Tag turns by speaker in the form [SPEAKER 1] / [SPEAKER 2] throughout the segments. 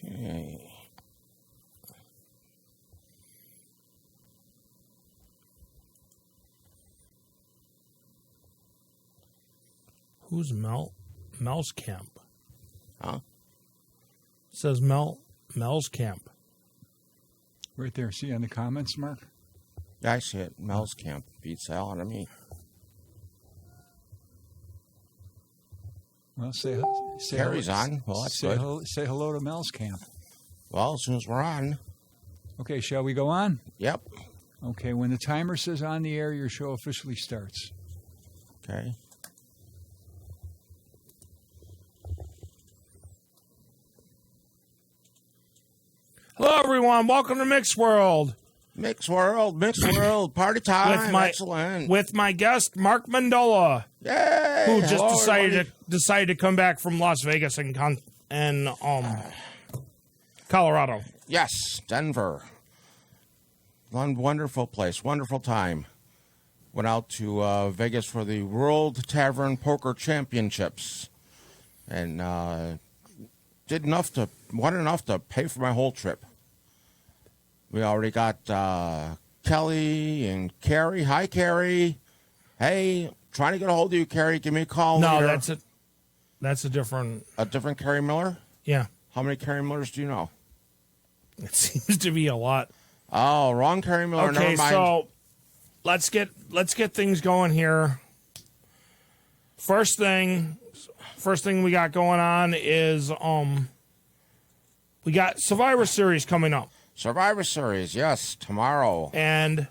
[SPEAKER 1] Okay.
[SPEAKER 2] Who's Mel's Camp?
[SPEAKER 1] Huh?
[SPEAKER 2] It says Mel's Camp.
[SPEAKER 3] Right there. See on the comments, Mark?
[SPEAKER 1] Yeah, I see it. Mel's Camp beats the hell out of me.
[SPEAKER 3] Well, say
[SPEAKER 1] Carrie's on. Well, that's good.
[SPEAKER 3] Say hello to Mel's Camp.
[SPEAKER 1] Well, as soon as we're on.
[SPEAKER 3] Okay, shall we go on?
[SPEAKER 1] Yep.
[SPEAKER 3] Okay, when the timer says on the air, your show officially starts.
[SPEAKER 1] Okay.
[SPEAKER 2] Hello, everyone. Welcome to Mick's World.
[SPEAKER 1] Mick's World, party time. Excellent.
[SPEAKER 2] With my guest, Mark Mendola.
[SPEAKER 1] Yay!
[SPEAKER 2] Who just
[SPEAKER 1] Hello,
[SPEAKER 2] decided to come back from Las Vegas and Colorado.
[SPEAKER 1] Yes, Denver. One wonderful place, wonderful time. Went out to Vegas for the World Tavern Poker Championships, and won enough to pay for my whole trip. We already got Kelly and Carrie. Hi, Carrie. Hey, trying to get a hold of you, Carrie. Give me a call.
[SPEAKER 2] No,
[SPEAKER 1] later.
[SPEAKER 2] that's a different.
[SPEAKER 1] A different Carrie Miller?
[SPEAKER 2] Yeah.
[SPEAKER 1] How many Carrie Millers do you know?
[SPEAKER 2] It seems to be a lot.
[SPEAKER 1] Oh, wrong Carrie Miller.
[SPEAKER 2] Okay,
[SPEAKER 1] never mind.
[SPEAKER 2] so let's get things going here. First thing we got going on is we got Survivor Series coming up.
[SPEAKER 1] Survivor Series, yes, tomorrow.
[SPEAKER 2] And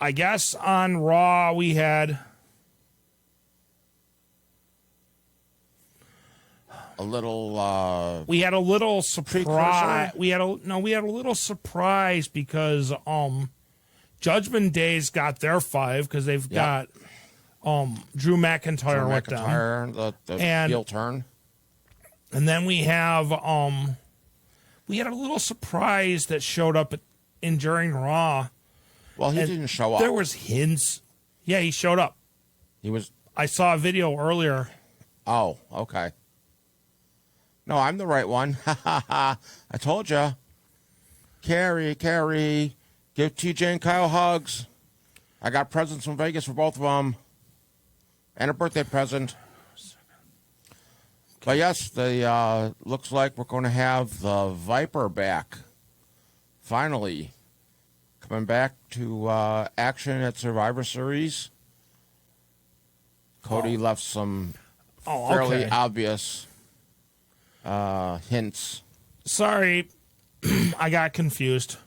[SPEAKER 2] I guess on Raw we had
[SPEAKER 1] a little
[SPEAKER 2] we had a little surprise.
[SPEAKER 1] precursor?
[SPEAKER 2] We had a little surprise because Judgment Day's got their 5 because they've got Drew McIntyre with them.
[SPEAKER 1] The
[SPEAKER 2] And-
[SPEAKER 1] heel turn.
[SPEAKER 2] And then we have we had a little surprise that showed up during Raw.
[SPEAKER 1] Well, he
[SPEAKER 2] And
[SPEAKER 1] didn't show up.
[SPEAKER 2] There was hints. Yeah, he showed up.
[SPEAKER 1] He was.
[SPEAKER 2] I saw a video earlier.
[SPEAKER 1] Oh, okay. No, I'm the right one. I told you. Carrie, give TJ and Kyle hugs. I got presents from Vegas for both of them. And a birthday present. But yes, looks like we're going to have the Viper back. Finally. Coming back to action at Survivor Series. Cody left some fairly obvious hints.
[SPEAKER 2] Sorry, I got confused.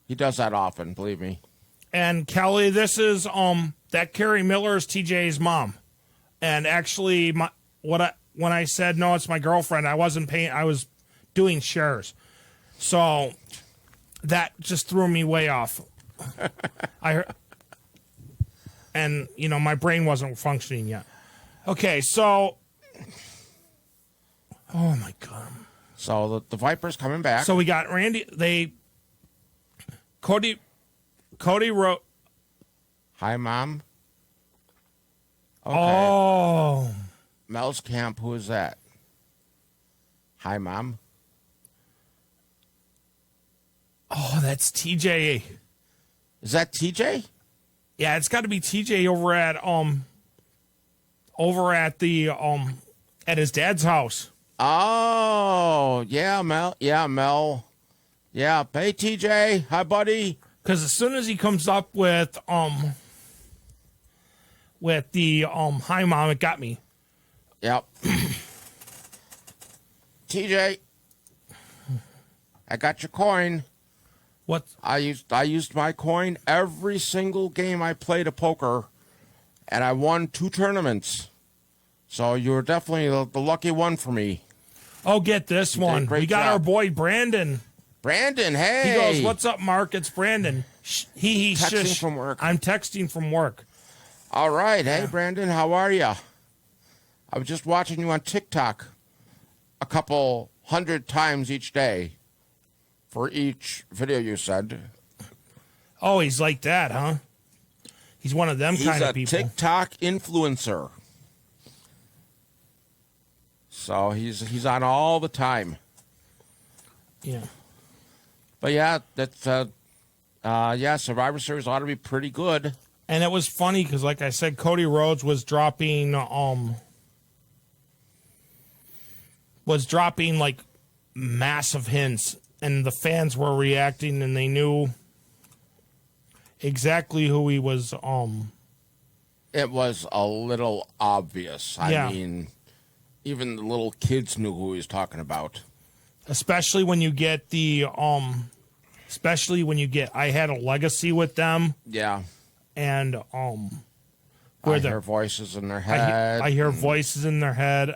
[SPEAKER 1] He does that often, believe me.
[SPEAKER 2] And Kelly, this is that Carrie Miller is TJ's mom. And actually when I said no, it's my girlfriend, I wasn't paying, I was doing shares. So that just threw me way off. I heard, and my brain wasn't functioning yet. Okay, so oh my god.
[SPEAKER 1] So the Viper's coming back.
[SPEAKER 2] So we got Cody wrote.
[SPEAKER 1] Hi, Mom. Okay.
[SPEAKER 2] Oh.
[SPEAKER 1] Mel's Camp, who is that? Hi, Mom.
[SPEAKER 2] Oh, that's TJ.
[SPEAKER 1] Is that TJ?
[SPEAKER 2] Yeah, it's got to be TJ over at the at his dad's house.
[SPEAKER 1] Oh, yeah, Mel. Yeah, Mel. Yeah, hey, TJ. Hi, buddy.
[SPEAKER 2] Because as soon as he comes up with the hi mom, it got me.
[SPEAKER 1] Yep. TJ, I got your coin.
[SPEAKER 2] What?
[SPEAKER 1] I used my coin every single game I played of poker, and I won 2 tournaments. So you were definitely the lucky one for me.
[SPEAKER 2] Oh, get this one. We got our boy Brandon.
[SPEAKER 1] Brandon, hey.
[SPEAKER 2] He goes, "What's up, Mark? It's Brandon." He's
[SPEAKER 1] texting from work.
[SPEAKER 2] I'm texting from work.
[SPEAKER 1] All right. Hey, Brandon, how are you? I was just watching you on TikTok a couple 100 times each day for each video you said.
[SPEAKER 2] Oh, he's like that, huh? He's one of them kind of people.
[SPEAKER 1] He's a TikTok influencer. So he's on all the time.
[SPEAKER 2] Yeah.
[SPEAKER 1] But yeah, that's Survivor Series ought to be pretty good.
[SPEAKER 2] And it was funny because, like I said, Cody Rhodes was dropping like massive hints, and the fans were reacting, and they knew exactly who he was.
[SPEAKER 1] It was a little obvious.
[SPEAKER 2] Yeah.
[SPEAKER 1] I mean, even the little kids knew who he was talking about.
[SPEAKER 2] Especially when you get I Had a Legacy with them.
[SPEAKER 1] Yeah.
[SPEAKER 2] And
[SPEAKER 1] I hear voices in their head.
[SPEAKER 2] I hear voices in their head.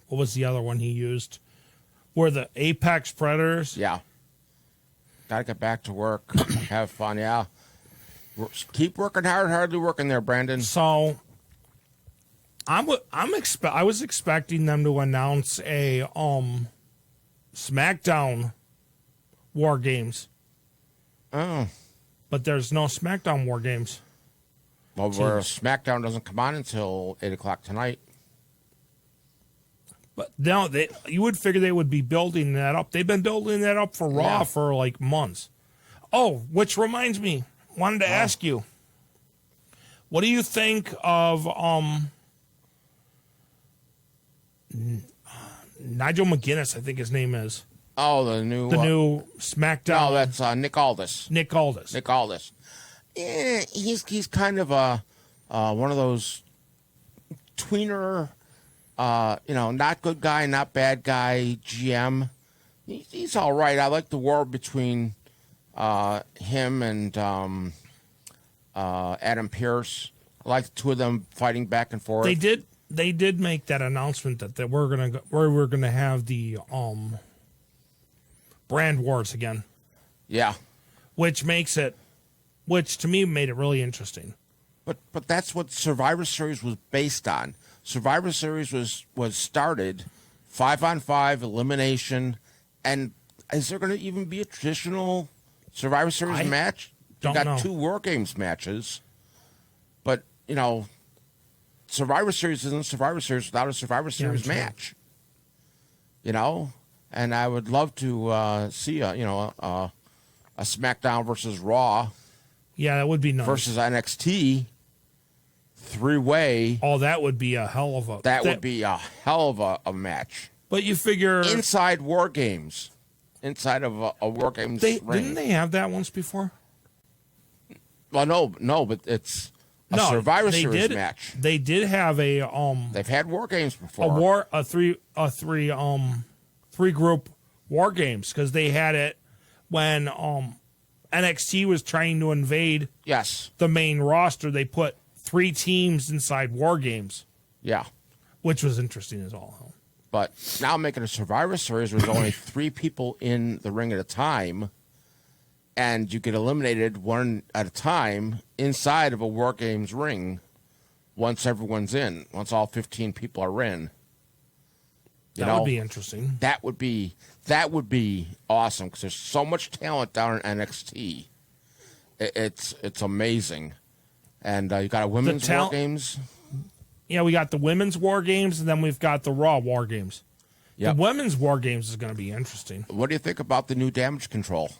[SPEAKER 2] What was the other one he used? Were the Apex Predators?
[SPEAKER 1] Yeah. Got to get back to work. Have fun. Yeah. Keep working hard. Hardly working there, Brandon.
[SPEAKER 2] So I was expecting them to announce a SmackDown War Games.
[SPEAKER 1] Oh.
[SPEAKER 2] But there's no SmackDown War Games.
[SPEAKER 1] Well, where SmackDown doesn't come on until 8 o'clock tonight.
[SPEAKER 2] But no, you would figure they would be building that up. They've been building that up for Raw for like months. Oh, which reminds me, wanted to ask you, what do you think of Nigel McGuinness? I think his name is.
[SPEAKER 1] Oh, the new
[SPEAKER 2] SmackDown.
[SPEAKER 1] No, that's Nick Aldis.
[SPEAKER 2] Nick Aldis.
[SPEAKER 1] Nick Aldis. Yeah, he's kind of one of those tweener. Not good guy, not bad guy, GM. He's all right. I like the war between him and Adam Pearce. I like the two of them fighting back and forth.
[SPEAKER 2] They did make that announcement that we're gonna have the brand wars again.
[SPEAKER 1] Yeah.
[SPEAKER 2] Which to me made it really interesting.
[SPEAKER 1] But that's what Survivor Series was based on. Survivor Series was started 5-on-5 elimination, and is there going to even be a traditional Survivor Series match? You got 2 War Games matches, but Survivor Series isn't Survivor Series without a Survivor Series match. And I would love to see a SmackDown versus Raw.
[SPEAKER 2] Yeah, that would be nice.
[SPEAKER 1] Versus NXT. 3-way.
[SPEAKER 2] Oh, that would be a hell of a...
[SPEAKER 1] That would be a hell of a match.
[SPEAKER 2] But you figure...
[SPEAKER 1] Inside War Games. Inside of a War Games ring.
[SPEAKER 2] Didn't they have that once before?
[SPEAKER 1] Well, no, but it's a Survivor Series match.
[SPEAKER 2] They did have a...
[SPEAKER 1] They've had War Games before.
[SPEAKER 2] A three group War Games, because they had it when NXT was trying to invade the main roster. They put 3 teams inside War Games.
[SPEAKER 1] Yeah.
[SPEAKER 2] Which was interesting as all.
[SPEAKER 1] But now making a Survivor Series where there's only 3 people in the ring at a time, and you get eliminated one at a time inside of a War Games ring once everyone's in, once all 15 people are in.
[SPEAKER 2] That would be interesting.
[SPEAKER 1] That would be awesome because there's so much talent down in NXT. It's amazing. And you got a women's War Games.
[SPEAKER 2] Yeah, we got the women's War Games, and then we've got the Raw War Games. Yep. The women's War Games is going to be interesting.
[SPEAKER 1] What do you think about the new Damage Control?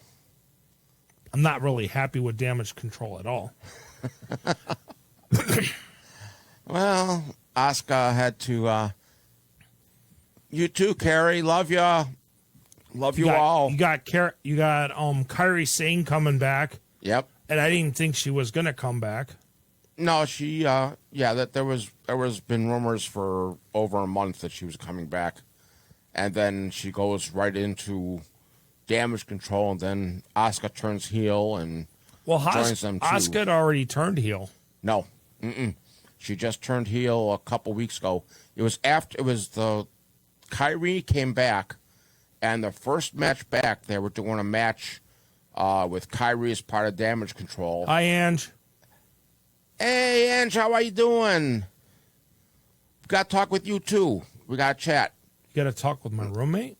[SPEAKER 2] I'm not really happy with Damage Control at all.
[SPEAKER 1] Well, Asuka had to... you too, Carrie. Love ya. Love you all.
[SPEAKER 2] You got Kairi Sane coming back.
[SPEAKER 1] Yep.
[SPEAKER 2] And I didn't think she was going to come back.
[SPEAKER 1] No, she, that there was been rumors for over a month that she was coming back, and then she goes right into Damage Control, and then Asuka turns heel and joins them too.
[SPEAKER 2] Asuka had already turned heel.
[SPEAKER 1] No, she just turned heel a couple weeks ago. It was the Kyrie came back, and the first match back they were doing a match with Kyrie as part of Damage Control.
[SPEAKER 2] Hi, Ange.
[SPEAKER 1] Hey, Ange, how are you doing? Got to talk with you, too. We got to chat.
[SPEAKER 2] You got to talk with my roommate?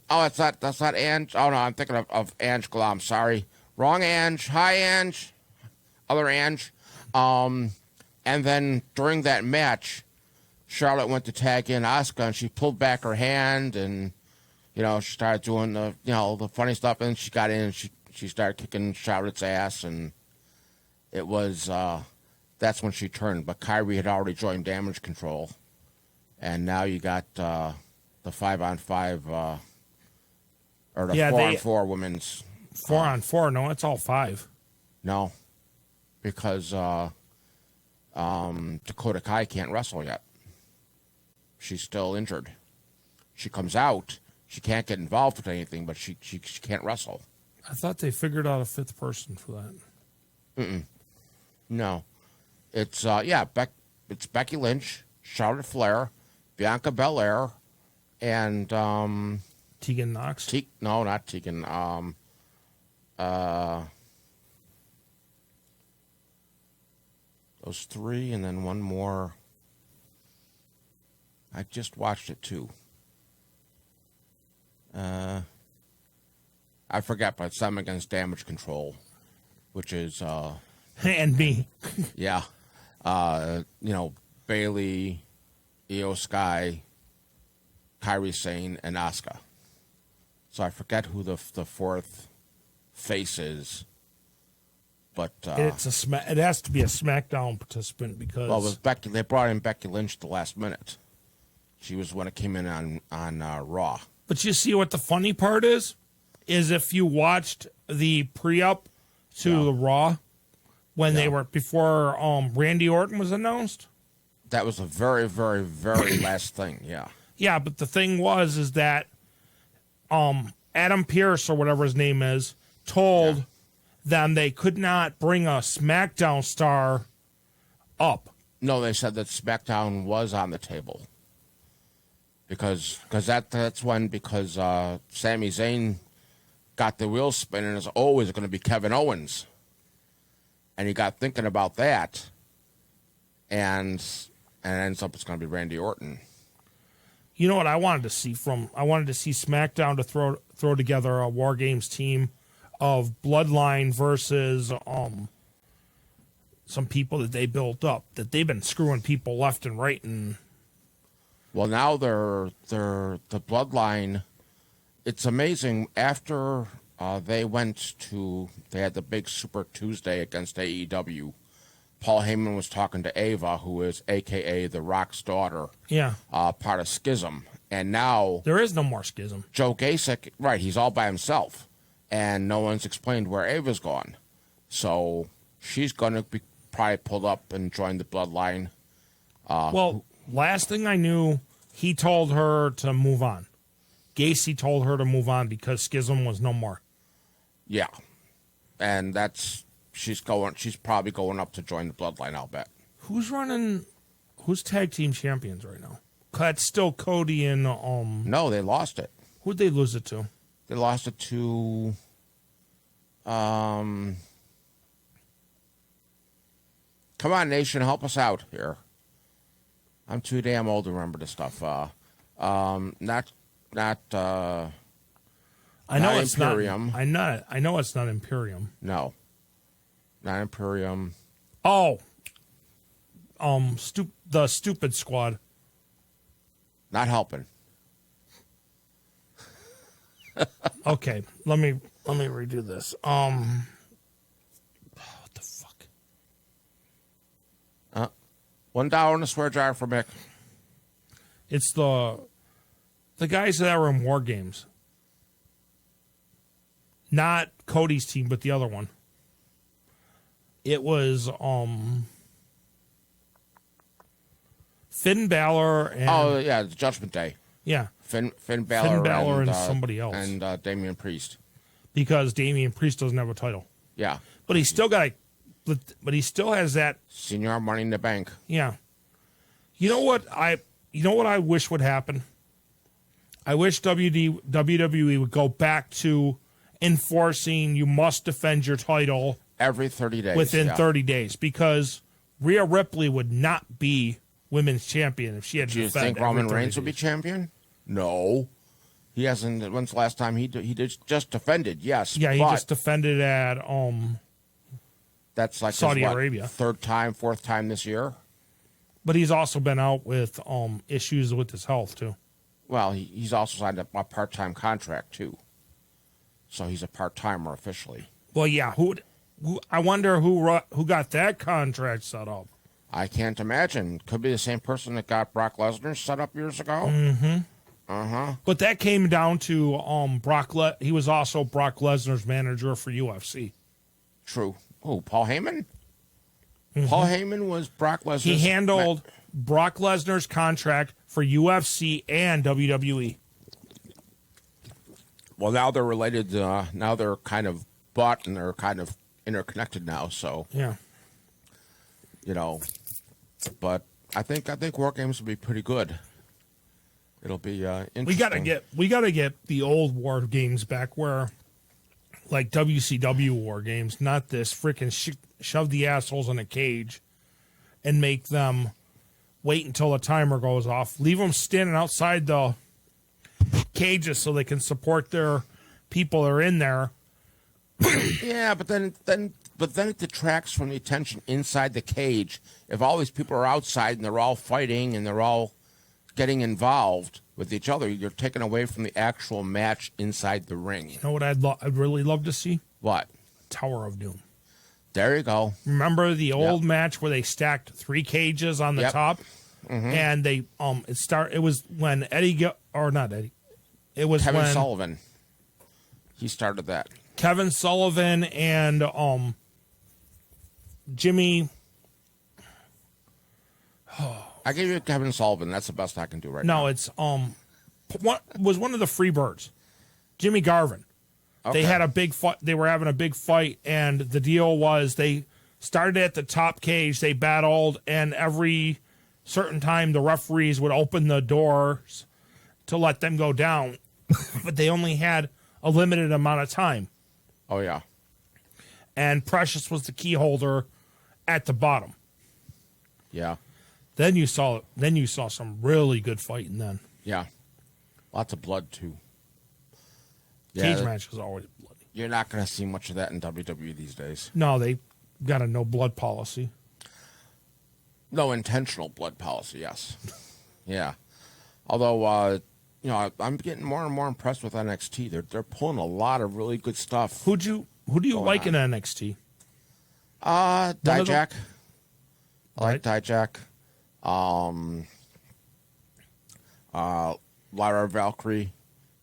[SPEAKER 1] Oh, that's not Ange. Oh, no, I'm thinking of Ange Glom. Sorry. Wrong Ange. Hi, Ange. Other Ange. And then during that match, Charlotte went to tag in Asuka, and she pulled back her hand, and she started doing the funny stuff, and she got in, and she started kicking Charlotte's ass, and it was that's when she turned. But Kyrie had already joined Damage Control, and now you got the 5-on-5 or the 4-on-4 women's
[SPEAKER 2] 4-on-4. No, it's all 5.
[SPEAKER 1] No, because Dakota Kai can't wrestle yet. She's still injured. She comes out. She can't get involved with anything, but she can't wrestle.
[SPEAKER 2] I thought they figured out a 5th person for that.
[SPEAKER 1] No. It's it's Becky Lynch, Charlotte Flair, Bianca Belair, and
[SPEAKER 2] Tegan Knox.
[SPEAKER 1] No, not Tegan. Those 3, and then one more. I just watched it too. I forgot, but it's them against Damage Control, which is
[SPEAKER 2] And me.
[SPEAKER 1] yeah, Bailey, Io Sky, Kairi Sane, and Asuka. So I forget who the 4th face is, but
[SPEAKER 2] It has to be a SmackDown participant because
[SPEAKER 1] it was Becky. They brought in Becky Lynch at the last minute. She was when it came in on Raw.
[SPEAKER 2] But you see what the funny part is if you watched the pre-up to the Raw when they were before Randy Orton was announced.
[SPEAKER 1] That was a very, very, very last thing. Yeah.
[SPEAKER 2] Yeah, but the thing is that Adam Pearce or whatever his name is told them they could not bring a SmackDown star up.
[SPEAKER 1] No, they said that SmackDown was on the table. Because that's when Sami Zayn got the wheels spinning. It's always going to be Kevin Owens, and he got thinking about that, and ends up it's going to be Randy Orton.
[SPEAKER 2] You know what I wanted to see I wanted to see SmackDown to throw together a War Games team of Bloodline versus some people that they built up that they've been screwing people left and right and.
[SPEAKER 1] Well, now they're the Bloodline. It's amazing. After they had the big Super Tuesday against AEW, Paul Heyman was talking to Ava, who is a.k.a. The Rock's daughter.
[SPEAKER 2] Yeah.
[SPEAKER 1] Part of Schism. And now...
[SPEAKER 2] There is no more Schism.
[SPEAKER 1] Joe Gasek, right, he's all by himself. And no one's explained where Ava's gone. So she's going to be probably pulled up and join the Bloodline.
[SPEAKER 2] Last thing I knew, he told her to move on. Gacy told her to move on because Schism was no more.
[SPEAKER 1] Yeah. And she's probably going up to join the Bloodline, I'll bet.
[SPEAKER 2] Who's tag team champions right now? That's still Cody and
[SPEAKER 1] No, they lost it.
[SPEAKER 2] Who'd they lose it to?
[SPEAKER 1] They lost it to come on, Nation, help us out here. I'm too damn old to remember this stuff.
[SPEAKER 2] I know it's
[SPEAKER 1] Imperium.
[SPEAKER 2] not. I know it's not Imperium.
[SPEAKER 1] No, not Imperium.
[SPEAKER 2] Oh, the Stupid Squad.
[SPEAKER 1] Not helping.
[SPEAKER 2] Okay, let me redo this. What the fuck?
[SPEAKER 1] $1 in the swear jar for Mick.
[SPEAKER 2] It's the guys that were in War Games. Not Cody's team, but the other one. It was Finn Balor and
[SPEAKER 1] the Judgment Day.
[SPEAKER 2] Yeah.
[SPEAKER 1] Finn Balor
[SPEAKER 2] and somebody else.
[SPEAKER 1] And Damian Priest.
[SPEAKER 2] Because Damian Priest doesn't have a title.
[SPEAKER 1] Yeah.
[SPEAKER 2] But he still has that
[SPEAKER 1] Senior Money in the Bank.
[SPEAKER 2] Yeah. You know what I wish would happen? I wish WWE would go back to enforcing you must defend your title
[SPEAKER 1] every 30 days.
[SPEAKER 2] Within 30 days, because Rhea Ripley would not be women's champion if she had to defend.
[SPEAKER 1] Do you think Roman Reigns would be champion? No. He hasn't. When's the last time he just defended? Yes.
[SPEAKER 2] Yeah, he just defended at
[SPEAKER 1] that's like
[SPEAKER 2] Saudi Arabia.
[SPEAKER 1] Third time, fourth time this year.
[SPEAKER 2] But he's also been out with issues with his health too.
[SPEAKER 1] Well, he's also signed a part-time contract too. So he's a part-timer officially.
[SPEAKER 2] Well, yeah. I wonder who got that contract set up.
[SPEAKER 1] I can't imagine. Could be the same person that got Brock Lesnar set up years ago. Mm-hmm.
[SPEAKER 2] But that came down to he was also Brock Lesnar's manager for UFC.
[SPEAKER 1] True. Oh, Paul Heyman? Paul Heyman was Brock Lesnar's...
[SPEAKER 2] He handled Brock Lesnar's contract for UFC and WWE.
[SPEAKER 1] Well, now they're related. Now they're kind of bought and they're kind of interconnected now. So
[SPEAKER 2] Yeah.
[SPEAKER 1] But I think War Games will be pretty good. It'll be interesting.
[SPEAKER 2] We gotta get the old War Games back, where like WCW War Games, not this freaking shove the assholes in a cage and make them wait until the timer goes off. Leave them standing outside the cages so they can support their people that are in there.
[SPEAKER 1] Yeah, but then it detracts from the attention inside the cage. If all these people are outside and they're all fighting and they're all getting involved with each other, you're taking away from the actual match inside the ring.
[SPEAKER 2] You know what I'd really love to see?
[SPEAKER 1] What?
[SPEAKER 2] Tower of Doom.
[SPEAKER 1] There you go.
[SPEAKER 2] Remember the old match where they stacked 3 cages on the top, and they It was when It was
[SPEAKER 1] Kevin
[SPEAKER 2] when
[SPEAKER 1] Sullivan. He started that.
[SPEAKER 2] Kevin Sullivan and Jimmy.
[SPEAKER 1] I gave you Kevin Sullivan. That's the best I can do right now.
[SPEAKER 2] No, it's was one of the Freebirds, Jimmy Garvin.
[SPEAKER 1] Okay.
[SPEAKER 2] They had a big fight. They were having a big fight, and the deal was they started at the top cage. They battled, and every certain time the referees would open the doors to let them go down, but they only had a limited amount of time.
[SPEAKER 1] Oh yeah.
[SPEAKER 2] And Precious was the key holder at the bottom.
[SPEAKER 1] Yeah.
[SPEAKER 2] Then you saw some really good fighting. Then
[SPEAKER 1] Yeah. Lots of blood too.
[SPEAKER 2] cage match was always bloody.
[SPEAKER 1] You're not going to see much of that in WWE these days.
[SPEAKER 2] No, they got a no blood policy.
[SPEAKER 1] No intentional blood policy, yes. Yeah. Although, I'm getting more and more impressed with NXT. They're pulling a lot of really good stuff.
[SPEAKER 2] Who do you like in NXT?
[SPEAKER 1] Dijak. I like
[SPEAKER 2] Right.
[SPEAKER 1] Dijak. Lyra Valkyrie,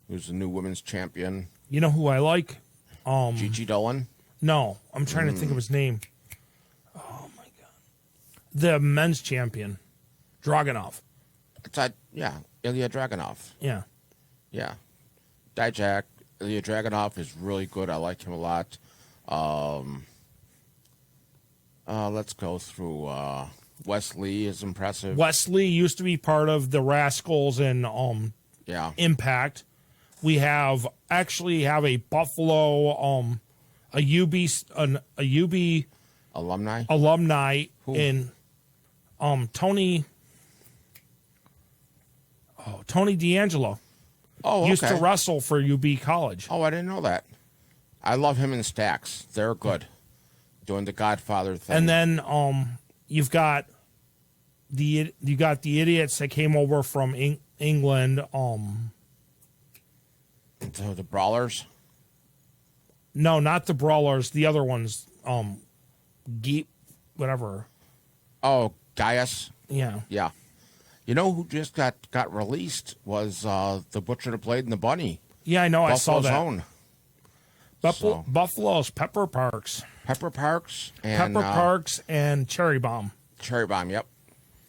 [SPEAKER 1] who's the new women's champion.
[SPEAKER 2] You know who I like?
[SPEAKER 1] Gigi Dolan.
[SPEAKER 2] No, I'm trying to think of his name. Oh my god, the men's champion, Dragunov.
[SPEAKER 1] Ilya Dragunov.
[SPEAKER 2] Yeah,
[SPEAKER 1] Yeah. Dijak, Ilya Dragunov is really good. I like him a lot. Let's go through. Wesley is impressive.
[SPEAKER 2] Wesley used to be part of the Rascals in
[SPEAKER 1] Yeah.
[SPEAKER 2] Impact. We have a Buffalo a UB
[SPEAKER 1] Alumni. Who?
[SPEAKER 2] in Tony D'Angelo.
[SPEAKER 1] Oh, okay.
[SPEAKER 2] Used to wrestle for UB College.
[SPEAKER 1] Oh, I didn't know that. I love him in Stacks. They're good. Doing the Godfather thing.
[SPEAKER 2] And then you've got the idiots that came over from England.
[SPEAKER 1] The Brawlers.
[SPEAKER 2] No, not the Brawlers. The other ones. Whatever.
[SPEAKER 1] Oh, Gaius.
[SPEAKER 2] Yeah.
[SPEAKER 1] Yeah. You know who just got released was the Butcher, the Blade, and the Bunny.
[SPEAKER 2] Yeah, I know. I saw
[SPEAKER 1] Buffalo's
[SPEAKER 2] that.
[SPEAKER 1] own.
[SPEAKER 2] Buffalo's Pepper Parks.
[SPEAKER 1] Pepper Parks and
[SPEAKER 2] Cherry Bomb.
[SPEAKER 1] Cherry Bomb. Yep.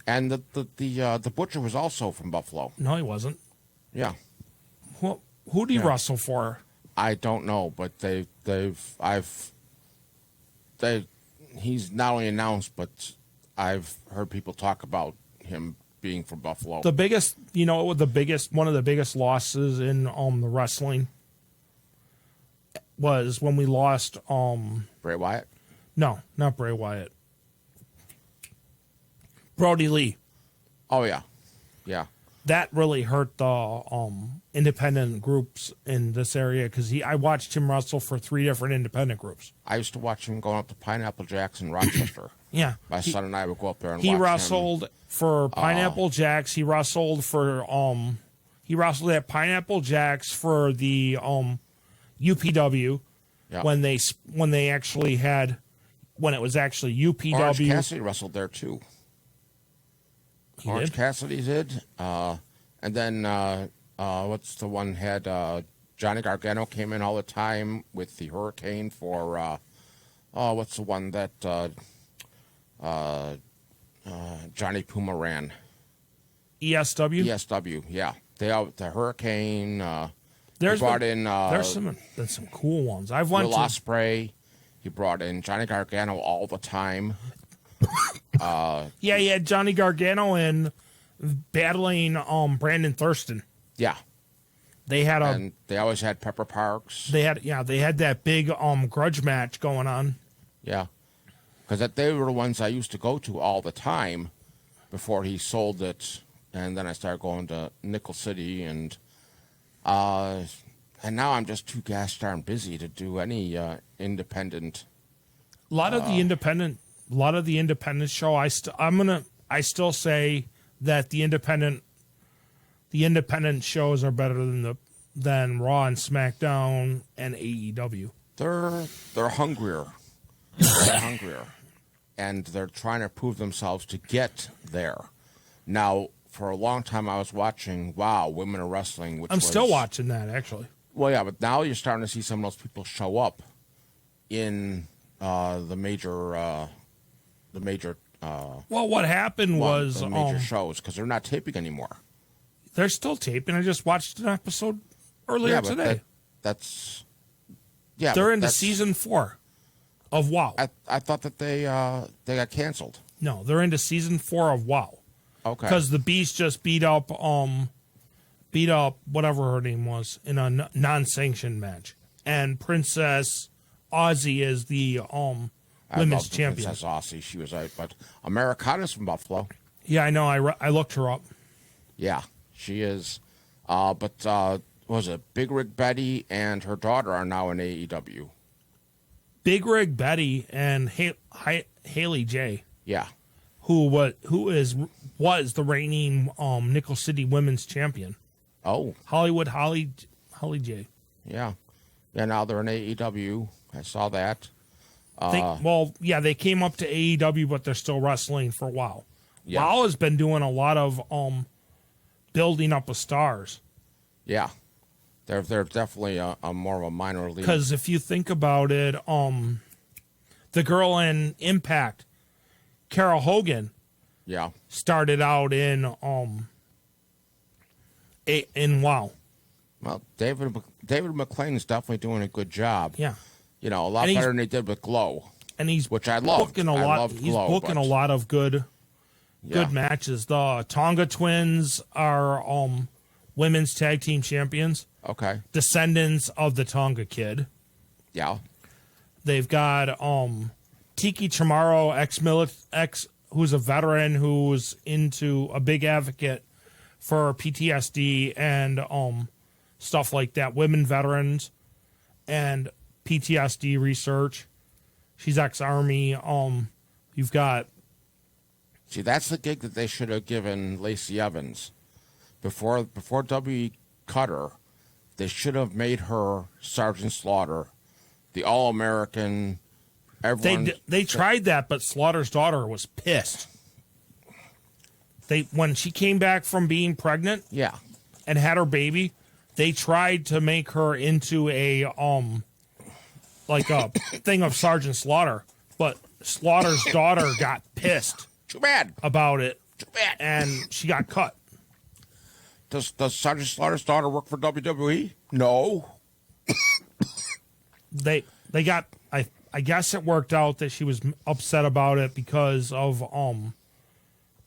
[SPEAKER 1] And the Butcher was also from Buffalo.
[SPEAKER 2] No, he wasn't.
[SPEAKER 1] Yeah.
[SPEAKER 2] Who do you wrestle for?
[SPEAKER 1] I don't know, but he's not only announced, but I've heard people talk about him being from Buffalo.
[SPEAKER 2] The biggest, one of the biggest losses in the wrestling was when we lost.
[SPEAKER 1] Bray Wyatt?
[SPEAKER 2] No, not Bray Wyatt. Brody Lee.
[SPEAKER 1] Oh yeah, yeah.
[SPEAKER 2] that really hurt the independent groups in this area because I watched him wrestle for 3 different independent groups.
[SPEAKER 1] I used to watch him going up to Pineapple Jacks in Rochester.
[SPEAKER 2] Yeah,
[SPEAKER 1] My son and I would go up there and
[SPEAKER 2] he
[SPEAKER 1] watch
[SPEAKER 2] wrestled
[SPEAKER 1] him.
[SPEAKER 2] for Pineapple Jacks. He wrestled for he wrestled at Pineapple Jacks for the UPW
[SPEAKER 1] Yeah.
[SPEAKER 2] when they actually had when it was actually UPW.
[SPEAKER 1] Orange Cassidy wrestled there too.
[SPEAKER 2] He
[SPEAKER 1] Orange
[SPEAKER 2] did?
[SPEAKER 1] Cassidy did. And then what's the one had Johnny Gargano came in all the time with the Hurricane for what's the one that Johnny Puma ran?
[SPEAKER 2] ESW.
[SPEAKER 1] ESW, yeah. The Hurricane.
[SPEAKER 2] There's
[SPEAKER 1] he brought
[SPEAKER 2] been,
[SPEAKER 1] in
[SPEAKER 2] there's some cool ones. I've went
[SPEAKER 1] Will
[SPEAKER 2] to
[SPEAKER 1] Ospreay. He brought in Johnny Gargano all the time.
[SPEAKER 2] yeah, he had Johnny Gargano in battling Brandon Thurston.
[SPEAKER 1] Yeah.
[SPEAKER 2] They had
[SPEAKER 1] And they always had Pepper Parks.
[SPEAKER 2] they had that big grudge match going on.
[SPEAKER 1] Yeah. Because they were the ones I used to go to all the time before he sold it. And then I started going to Nickel City. And now I'm just too gosh darn busy to do any independent.
[SPEAKER 2] A lot of the independent show. I still say that the independent shows are better than Raw and SmackDown and AEW.
[SPEAKER 1] They're hungrier. They're hungrier. And they're trying to prove themselves to get there. Now, for a long time, I was watching Wow, Women of Wrestling, which
[SPEAKER 2] I'm still watching that actually.
[SPEAKER 1] Well, yeah, but now you're starting to see some of those people show up in the major.
[SPEAKER 2] Well, what happened was
[SPEAKER 1] the major shows because they're not taping anymore.
[SPEAKER 2] they're still taping. I just watched an episode earlier
[SPEAKER 1] but
[SPEAKER 2] today.
[SPEAKER 1] They're
[SPEAKER 2] They're into season 4 of WoW.
[SPEAKER 1] I thought that they got canceled.
[SPEAKER 2] No, they're into season 4 of WoW.
[SPEAKER 1] Okay.
[SPEAKER 2] Because the Beast just beat up whatever her name was in a non-sanctioned match, and Princess Aussie is the women's champion.
[SPEAKER 1] Princess Aussie, she was right, but Americana's from Buffalo.
[SPEAKER 2] Yeah, I know. I looked her up.
[SPEAKER 1] Yeah, she is. But was it Big Rig Betty and her daughter are now in AEW?
[SPEAKER 2] Big Rig Betty and Haley J.
[SPEAKER 1] Yeah.
[SPEAKER 2] Who was the reigning Nickel City Women's Champion.
[SPEAKER 1] Oh.
[SPEAKER 2] Hollywood Holly J.
[SPEAKER 1] Yeah. Yeah, now they're in AEW. I saw that.
[SPEAKER 2] They came up to AEW, but they're still wrestling for WoW.
[SPEAKER 1] Yeah.
[SPEAKER 2] WoW has been doing a lot of building up of stars.
[SPEAKER 1] Yeah. They're definitely a more of a minor league.
[SPEAKER 2] Because if you think about it, the girl in Impact, Carol Hogan,
[SPEAKER 1] Yeah.
[SPEAKER 2] started out in WoW.
[SPEAKER 1] Well, David McClain is definitely doing a good job.
[SPEAKER 2] Yeah.
[SPEAKER 1] You know, a lot
[SPEAKER 2] And
[SPEAKER 1] better than he did with Glow.
[SPEAKER 2] And he's
[SPEAKER 1] Which I loved.
[SPEAKER 2] booking a
[SPEAKER 1] I
[SPEAKER 2] lot.
[SPEAKER 1] loved
[SPEAKER 2] He's
[SPEAKER 1] Glow,
[SPEAKER 2] booking
[SPEAKER 1] but-
[SPEAKER 2] a lot of good
[SPEAKER 1] Yeah.
[SPEAKER 2] matches. The Tonga Twins are women's tag team champions,
[SPEAKER 1] Okay.
[SPEAKER 2] descendants of the Tonga Kid.
[SPEAKER 1] Yeah.
[SPEAKER 2] They've got Tiki Chamorro, who's a veteran who's into a big advocate for PTSD and stuff like that. Women veterans and PTSD research. She's ex-Army. You've got
[SPEAKER 1] See, that's the gig that they should have given Lacey Evans. Before W. cut her, they should have made her Sergeant Slaughter, the All-American. Everyone.
[SPEAKER 2] they tried that, but Slaughter's daughter was pissed. When she came back from being pregnant
[SPEAKER 1] Yeah.
[SPEAKER 2] and had her baby, they tried to make her into a thing of Sergeant Slaughter, but Slaughter's daughter got pissed
[SPEAKER 1] Too bad.
[SPEAKER 2] about it,
[SPEAKER 1] Too bad.
[SPEAKER 2] and she got cut.
[SPEAKER 1] Does Sergeant Slaughter's daughter work for WWE? No.
[SPEAKER 2] They got I guess it worked out that she was upset about it because of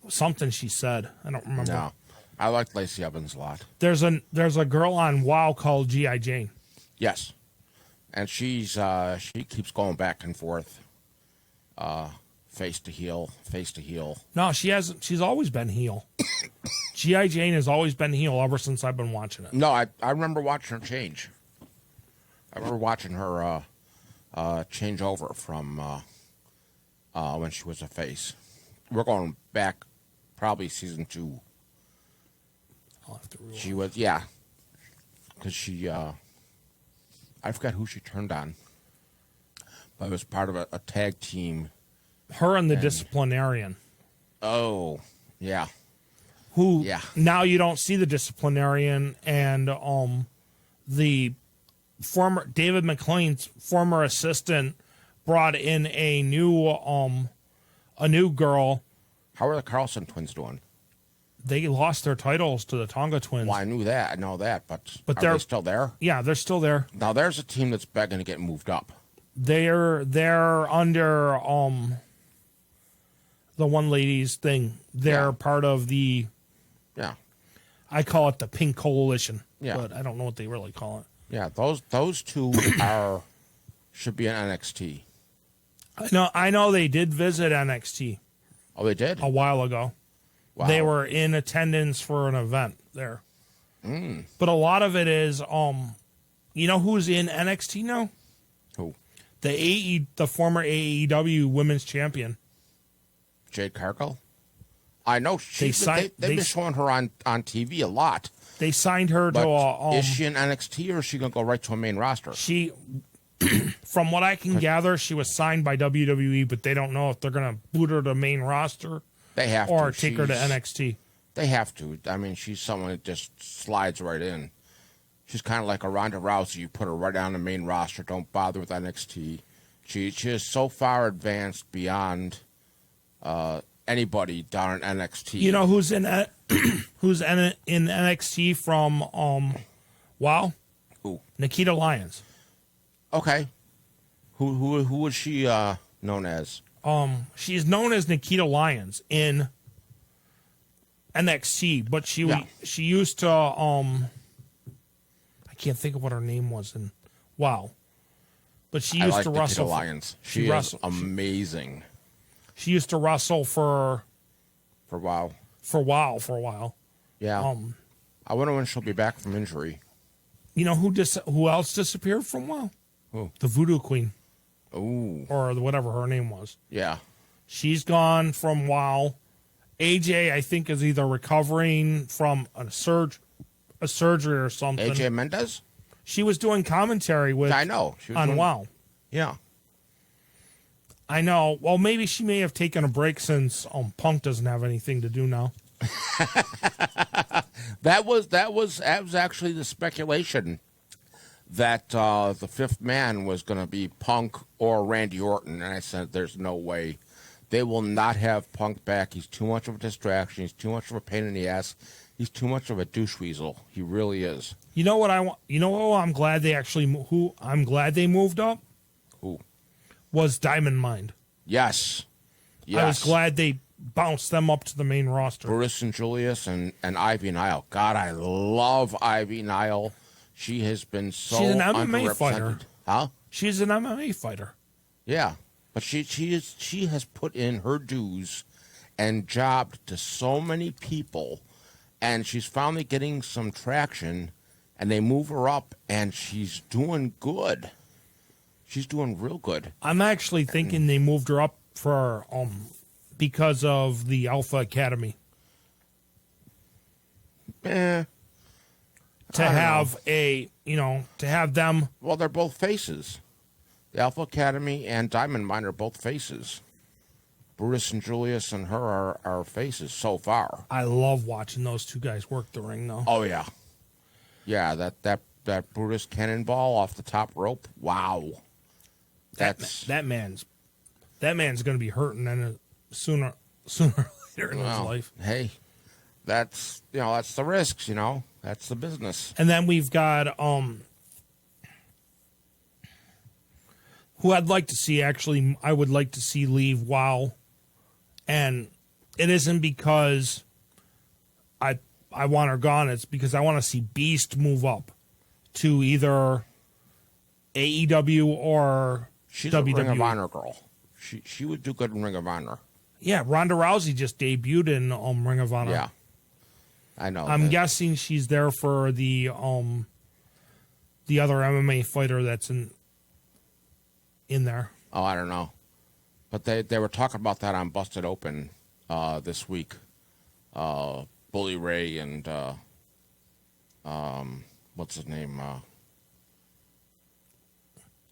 [SPEAKER 2] something she said. I don't remember.
[SPEAKER 1] No. I like Lacey Evans a lot.
[SPEAKER 2] There's a girl on WoW called G.I. Jane.
[SPEAKER 1] Yes. And she keeps going back and forth. face to heel, face to heel.
[SPEAKER 2] No, she hasn't. She's always been heel. G.I. Jane has always been heel ever since I've been watching it.
[SPEAKER 1] No, I remember watching her change. I remember watching her change over from when she was a face. We're going back probably season 2.
[SPEAKER 2] I'll have to rewind.
[SPEAKER 1] She was, because she, I forgot who she turned on, but it was part of a tag team.
[SPEAKER 2] Her and the disciplinarian.
[SPEAKER 1] Oh, yeah.
[SPEAKER 2] Who
[SPEAKER 1] now
[SPEAKER 2] you don't see the disciplinarian, and the former David McLean's former assistant brought in a new girl.
[SPEAKER 1] How are the Carlson twins doing?
[SPEAKER 2] They lost their titles to the Tonga twins.
[SPEAKER 1] Well, I knew that. I know that, but are
[SPEAKER 2] they're
[SPEAKER 1] they still there?
[SPEAKER 2] Yeah, they're still there.
[SPEAKER 1] Now there's a team that's begging to get moved up.
[SPEAKER 2] They're under the one lady's thing. They're part of the.
[SPEAKER 1] Yeah.
[SPEAKER 2] I call it the Pink Coalition.
[SPEAKER 1] Yeah.
[SPEAKER 2] But I don't know what they really call it.
[SPEAKER 1] Yeah, those two should be in NXT.
[SPEAKER 2] I know they did visit NXT.
[SPEAKER 1] Oh, they did?
[SPEAKER 2] A while ago.
[SPEAKER 1] Wow.
[SPEAKER 2] They were in attendance for an event there. But a lot of it is, you know who's in NXT now?
[SPEAKER 1] Who?
[SPEAKER 2] The former AEW Women's Champion.
[SPEAKER 1] Jade Cargill? I know they've been showing her on TV a lot.
[SPEAKER 2] They signed her to
[SPEAKER 1] is she in NXT or is she going to go right to a main roster?
[SPEAKER 2] She, from what I can gather, she was signed by WWE, but they don't know if they're going to boot her to main roster.
[SPEAKER 1] They have
[SPEAKER 2] or
[SPEAKER 1] to.
[SPEAKER 2] take her to NXT.
[SPEAKER 1] They have to. I mean, she's someone that just slides right in. She's kind of like a Ronda Rousey. You put her right on the main roster. Don't bother with NXT. She is so far advanced beyond anybody down in NXT.
[SPEAKER 2] You know who's in NXT from WoW?
[SPEAKER 1] Who?
[SPEAKER 2] Nikita Lyons.
[SPEAKER 1] Okay. Who was she known as?
[SPEAKER 2] She's known as Nikita Lyons in NXT, but she used to I can't think of what her name was in WoW. But she used to wrestle.
[SPEAKER 1] Nikita Lyons. She is amazing.
[SPEAKER 2] She used to wrestle for
[SPEAKER 1] WoW.
[SPEAKER 2] For WoW for a while.
[SPEAKER 1] Yeah. I wonder when she'll be back from injury.
[SPEAKER 2] You know who else disappeared from WoW?
[SPEAKER 1] Who?
[SPEAKER 2] The Voodoo Queen.
[SPEAKER 1] Ooh.
[SPEAKER 2] Or whatever her name was.
[SPEAKER 1] Yeah.
[SPEAKER 2] She's gone from WoW. AJ, I think, is either recovering from a surgery or something.
[SPEAKER 1] AJ Mendez?
[SPEAKER 2] She was doing commentary with.
[SPEAKER 1] I know. She was
[SPEAKER 2] on WoW.
[SPEAKER 1] Yeah.
[SPEAKER 2] I know. Well, maybe she may have taken a break since Punk doesn't have anything to do now.
[SPEAKER 1] That was actually the speculation that the fifth man was going to be Punk or Randy Orton, and I said, "There's no way. They will not have Punk back. He's too much of a distraction. He's too much of a pain in the ass. He's too much of a douche weasel. He really is."
[SPEAKER 2] You know what I want? You know who I'm glad they I'm glad they moved up.
[SPEAKER 1] Who?
[SPEAKER 2] Was Diamond Mine.
[SPEAKER 1] Yes.
[SPEAKER 2] I was glad they bounced them up to the main roster.
[SPEAKER 1] Brutus and Julius and Ivy Nile. God, I love Ivy Nile. She has been so
[SPEAKER 2] She's an MMA fighter.
[SPEAKER 1] Huh?
[SPEAKER 2] She's an MMA fighter.
[SPEAKER 1] Yeah. But she has put in her dues and jobbed to so many people, and she's finally getting some traction, and they move her up, and she's doing good. She's doing real good.
[SPEAKER 2] I'm actually thinking they moved her up for because of the Alpha Academy. To have them.
[SPEAKER 1] Well, they're both faces. The Alpha Academy and Diamond Mine are both faces. Brutus and Julius and her are faces so far.
[SPEAKER 2] I love watching those two guys work the ring, though.
[SPEAKER 1] Oh yeah, yeah. That Brutus cannonball off the top rope. Wow.
[SPEAKER 2] That man's going to be hurting sooner or later in his life.
[SPEAKER 1] Hey, that's the risks. That's the business.
[SPEAKER 2] And then we've got who I'd like to see, actually, I would like to see leave WoW. And it isn't because I want her gone. It's because I want to see Beast move up to either AEW or
[SPEAKER 1] She's
[SPEAKER 2] WWE.
[SPEAKER 1] a Ring of Honor girl. She would do good in Ring of Honor.
[SPEAKER 2] Yeah, Ronda Rousey just debuted in Ring of Honor.
[SPEAKER 1] Yeah, I know.
[SPEAKER 2] I'm guessing she's there for the other MMA fighter that's in there.
[SPEAKER 1] Oh, I don't know. But they were talking about that on Busted Open this week. Bully Ray and what's his name?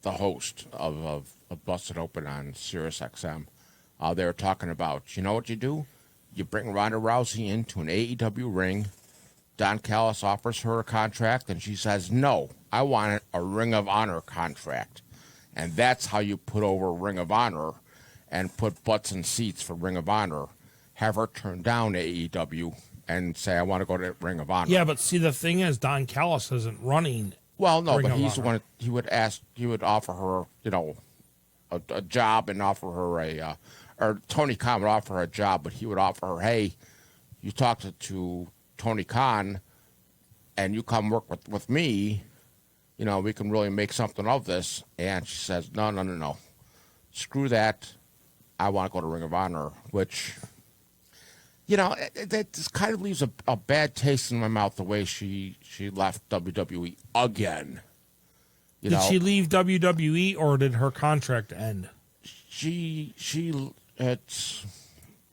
[SPEAKER 1] The host of Busted Open on Sirius XM. They were talking about, you know what you do? You bring Ronda Rousey into an AEW ring. Don Callis offers her a contract, and she says, no, I want a Ring of Honor contract. And that's how you put over Ring of Honor and put butts in seats for Ring of Honor. Have her turn down AEW and say, I want to go to Ring of Honor.
[SPEAKER 2] Yeah, but see, the thing is, Don Callis isn't running.
[SPEAKER 1] Well, no,
[SPEAKER 2] Ring
[SPEAKER 1] but
[SPEAKER 2] of
[SPEAKER 1] he's the
[SPEAKER 2] Honor.
[SPEAKER 1] one. He would offer her, a job and offer her or Tony Khan would offer her a job, but he would offer her, hey, you talk to Tony Khan, and you come work with me. We can really make something of this. And she says, no. Screw that. I want to go to Ring of Honor, which, that just kind of leaves a bad taste in my mouth the way she left WWE again.
[SPEAKER 2] Did she leave WWE or did her contract end?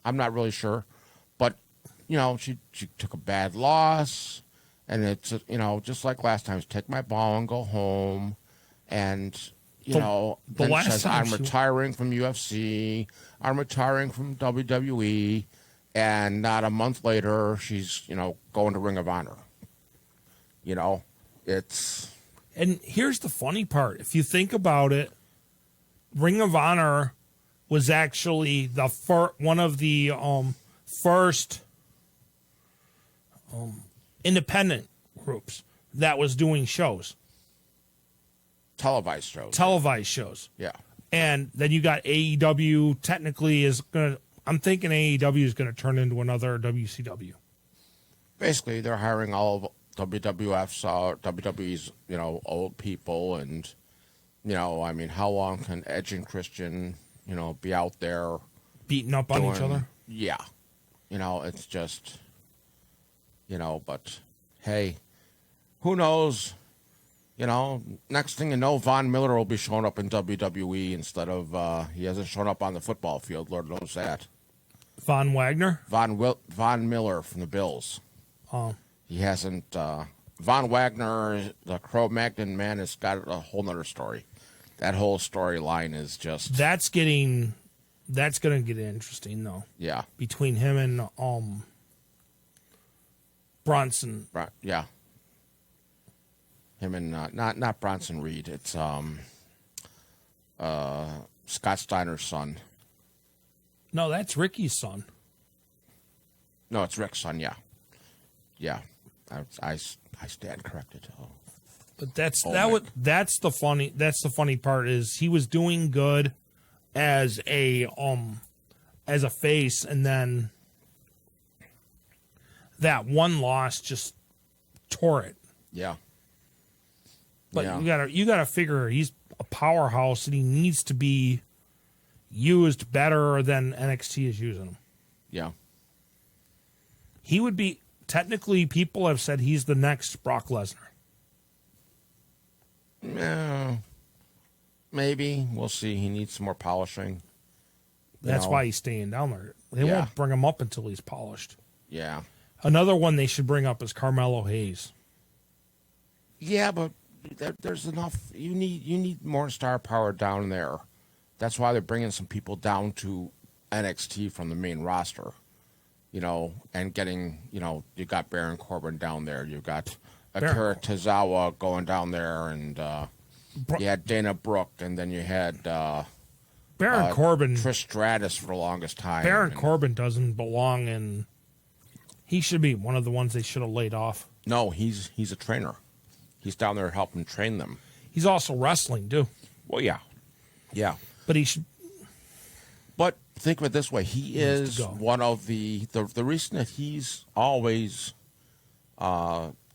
[SPEAKER 1] I'm not really sure, but, she took a bad loss. And it's, just like last time, take my ball and go home. And,
[SPEAKER 2] The
[SPEAKER 1] then
[SPEAKER 2] last
[SPEAKER 1] says,
[SPEAKER 2] time
[SPEAKER 1] I'm retiring from UFC. I'm retiring from WWE. And not a month later, she's, going to Ring of Honor. It's...
[SPEAKER 2] And here's the funny part. If you think about it, Ring of Honor was actually one of the first independent groups that was doing shows.
[SPEAKER 1] televised shows.
[SPEAKER 2] Televised shows.
[SPEAKER 1] Yeah.
[SPEAKER 2] And then you got AEW technically I'm thinking AEW is going to turn into another WCW.
[SPEAKER 1] Basically, they're hiring all of WWE's, old people. And, how long can Edge and Christian, be out there
[SPEAKER 2] Beating up on each other?
[SPEAKER 1] Yeah. It's just, but hey, who knows? Next thing you know, Von Miller will be showing up in WWE instead of, he hasn't shown up on the football field. Lord knows that.
[SPEAKER 2] Von Wagner?
[SPEAKER 1] Von Miller from the Bills.
[SPEAKER 2] Oh.
[SPEAKER 1] He hasn't, Von Wagner, the Cro-Magnon man, has got a whole nother story. That whole storyline is just...
[SPEAKER 2] That's going to get interesting, though.
[SPEAKER 1] Yeah.
[SPEAKER 2] Between him and Bronson.
[SPEAKER 1] Right, yeah. Him and, not Bronson Reed. It's Scott Steiner's son.
[SPEAKER 2] No, that's Ricky's son.
[SPEAKER 1] No, it's Rick's son, yeah. Yeah. I stand corrected. Oh.
[SPEAKER 2] But that's the funny part is he was doing good as a face, and then that one loss just tore it.
[SPEAKER 1] Yeah.
[SPEAKER 2] But
[SPEAKER 1] yeah.
[SPEAKER 2] you gotta figure he's a powerhouse and he needs to be used better than NXT is using him.
[SPEAKER 1] Yeah.
[SPEAKER 2] He would be technically, people have said he's the next Brock Lesnar.
[SPEAKER 1] Yeah. Maybe. We'll see. He needs some more polishing.
[SPEAKER 2] That's why he's staying down there. They
[SPEAKER 1] Yeah.
[SPEAKER 2] won't bring him up until he's polished.
[SPEAKER 1] Yeah.
[SPEAKER 2] Another one they should bring up is Carmelo Hayes.
[SPEAKER 1] Yeah, but there's enough. You need more star power down there. That's why they're bringing some people down to NXT from the main roster. And getting, you got Baron Corbin down there. You got Akira Tozawa going down there, and you had Dana Brooke, and then you had
[SPEAKER 2] Baron Corbin.
[SPEAKER 1] Trish Stratus for the longest time.
[SPEAKER 2] Baron Corbin doesn't belong in. He should be one of the ones they should have laid off.
[SPEAKER 1] No, he's a trainer. He's down there helping train them.
[SPEAKER 2] He's also wrestling too.
[SPEAKER 1] Well, yeah. Yeah.
[SPEAKER 2] But he should.
[SPEAKER 1] But think of it this way: he is one of the reason that he's always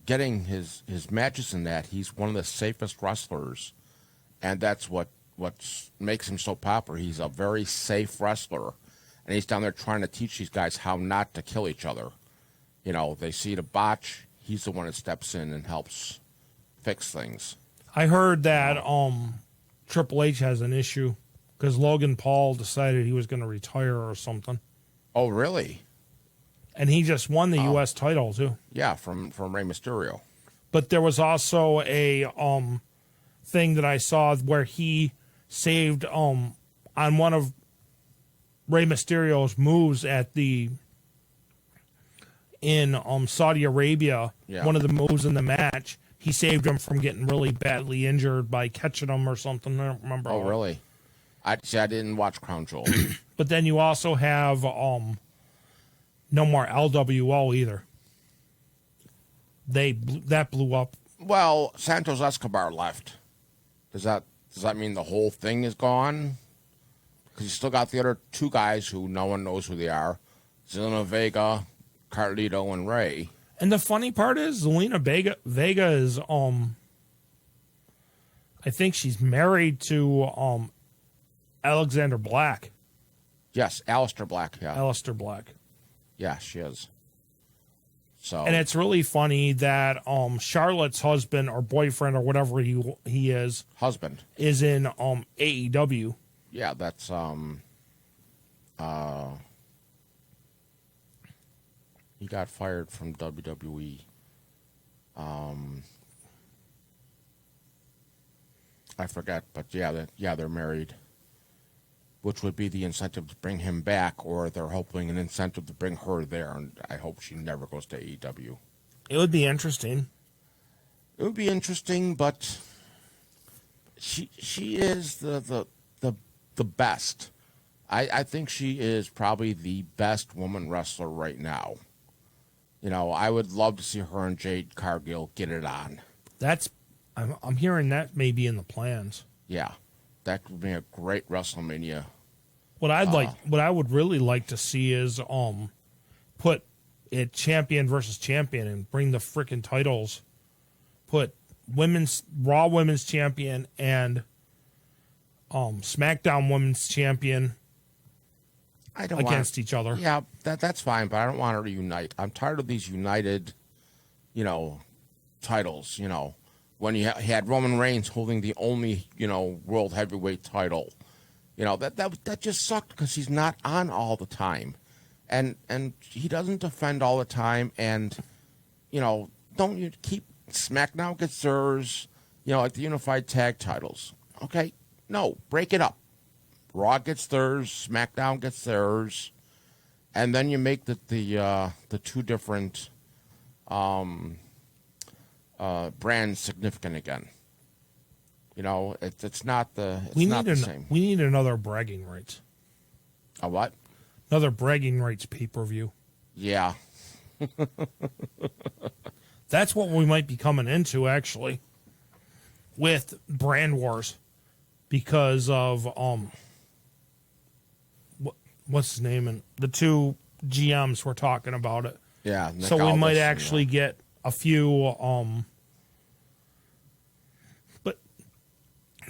[SPEAKER 1] getting his matches in that. He's one of the safest wrestlers, and that's what what makes him so popular. He's a very safe wrestler, and he's down there trying to teach these guys how not to kill each other. You know, they see the botch, he's the one that steps in and helps fix things.
[SPEAKER 2] I heard that Triple H has an issue because Logan Paul decided he was going to retire or something.
[SPEAKER 1] Oh, really?
[SPEAKER 2] And he just won the U.S. title, too.
[SPEAKER 1] Yeah, from Rey Mysterio.
[SPEAKER 2] But there was also a thing that I saw where he saved on one of Rey Mysterio's moves in Saudi Arabia.
[SPEAKER 1] Yeah.
[SPEAKER 2] One of the moves in the match, he saved him from getting really badly injured by catching him or something. I don't remember.
[SPEAKER 1] Oh, really? I didn't watch Crown Jewel.
[SPEAKER 2] But then you also have no more LWO either. That blew up.
[SPEAKER 1] Well, Santos Escobar left. Does that mean the whole thing is gone? Because you still got the other two guys who no one knows who they are: Zelina Vega, Carlito, and Ray.
[SPEAKER 2] And the funny part is, Zelina Vega is I think she's married to Alexander Black.
[SPEAKER 1] Yes, Aleister Black. Yeah,
[SPEAKER 2] Aleister Black.
[SPEAKER 1] yeah, she is. So,
[SPEAKER 2] And it's really funny that Charlotte's husband or boyfriend or whatever he is
[SPEAKER 1] husband
[SPEAKER 2] in AEW.
[SPEAKER 1] Yeah, that's he got fired from WWE. I forget, but they're married, which would be the incentive to bring him back, or they're hoping an incentive to bring her there, and I hope she never goes to AEW.
[SPEAKER 2] It would be interesting.
[SPEAKER 1] It would be interesting, but she is the best. I think she is probably the best woman wrestler right now. You know, I would love to see her and Jade Cargill get it on.
[SPEAKER 2] I'm hearing that may be in the plans.
[SPEAKER 1] Yeah, that would be a great WrestleMania.
[SPEAKER 2] What I would really like to see is put it champion versus champion and bring the freaking titles. Put Raw Women's Champion and SmackDown Women's Champion against each other.
[SPEAKER 1] Yeah, that's fine, but I don't want her to unite. I'm tired of these united, titles. When you had Roman Reigns holding the only, world heavyweight title, that just sucked because he's not on all the time, and he doesn't defend all the time, and don't you keep SmackDown gets theirs, like the unified tag titles. Okay, no, break it up. Raw gets theirs, SmackDown gets theirs, and then you make the two different brands significant again. It's not the same.
[SPEAKER 2] We need another bragging rights.
[SPEAKER 1] A what?
[SPEAKER 2] Another bragging rights pay-per-view.
[SPEAKER 1] Yeah.
[SPEAKER 2] That's what we might be coming into, actually, with brand wars, because of what's his name, and the two GMs were talking about it.
[SPEAKER 1] Yeah.
[SPEAKER 2] So we might actually get a few. But